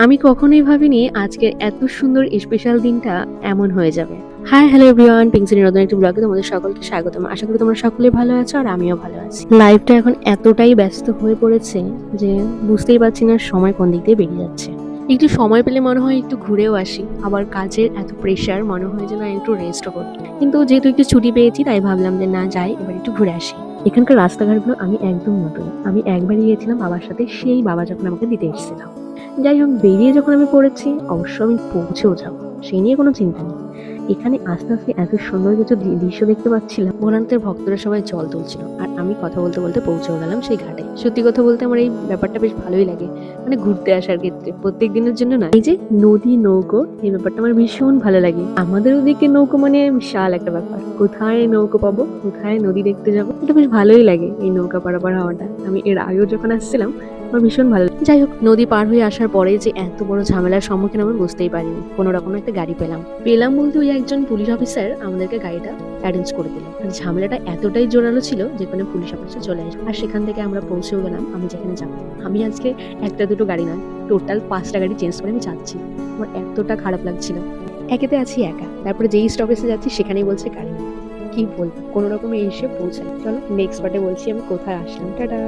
আমি কখনোই ভাবিনি আজকের এত সুন্দর স্পেশাল দিনটা এমন হয়ে যাবে। হাই, হ্যালো এভরিওয়ান, পিংসির নতুন একটি ব্লগে তোমাদের সকলকে স্বাগতম। আশা করি তোমরা সকলে ভালো আছো আর আমিও ভালো আছি। লাইফটা এখন এতটাই ব্যস্ত হয়ে পড়েছে যে বুঝতেই পারছি না সময় কোন দিক দিয়ে বেরিয়ে যাচ্ছে। একটু সময় পেলে মনে হয় একটু ঘুরেও আসি, আবার কাজের এত প্রেশার মনে হয় যে না একটু রেস্টও করি। কিন্তু যেহেতু একটু ছুটি পেয়েছি তাই ভাবলাম যে না যাই, এবার একটু ঘুরে আসি। এখানকার রাস্তাঘাটগুলো আমি একদম নতুন। আমি একবারই গিয়েছিলাম বাবার সাথে, সেই বাবা যখন আমাকে দিতে এসেছিল। যাই হোক, বেরিয়ে যখন আমি পড়েছি, অবশ্য আমি পৌঁছেও যাবো, সেই নিয়ে কোনো চিন্তা নেই। এখানে আস্তে আস্তে এত সুন্দর কিছু দৃশ্য দেখতে পাচ্ছিলাম। ভোলান্তের ভক্তরা সবাই জল তুলছিল আর আমি কথা বলতে বলতে পৌঁছেও গেলাম সেই ঘাটে। সত্যি কথা বলতে আমার এই ব্যাপারটা বেশ ভালোই লাগে, মানে ঘুরতে আসার ক্ষেত্রে প্রত্যেক দিনের জন্য না। এই যে নদী নৌকো, এই ব্যাপারটা আমার ভীষণ ভালো লাগে। আমাদের ওদিকে নৌকো মানে বিশাল একটা ব্যাপার, কোথায় নৌকো পাবো, কোথায় নদী দেখতে যাবো, এটা বেশ ভালোই লাগে এই নৌকা পারাপার হওয়াটা। আমি এর আগেও যখন আসছিলাম আমার ভীষণ ভালো লাগে। যাই হোক, নদী পার হয়ে আসার পরে যে এত বড় ঝামেলার সম্মুখীন আমি বুঝতেই পারিনি। কোনো রকম একটা গাড়ি পেলাম বলতে ওই একজন পুলিশ অফিসার আমাদেরকে গাড়িটা অ্যারেঞ্জ করে দিল। আর ঝামেলাটা এতটাই জোরালো ছিল যেখানে পুলিশ অফিসার চলে আসে আর সেখান থেকে আমরা পৌঁছেও গেলাম আমি যেখানে যাবো। আমি আজকে একটা দুটো গাড়ি নয়, টোটাল 5টা গাড়ি চেঞ্জ করে আমি যাচ্ছি। আমার এতটা খারাপ লাগছিল। একেতে আছি একা, তারপরে যেই স্টপেজে যাচ্ছি সেখানেই বলছে গাড়ি নেই। কি বলবো, কোনো রকমে এসে পৌঁছাই। চলো নেক্সট পার্টে বলছি আমি কোথায় আসলাম। টাটা।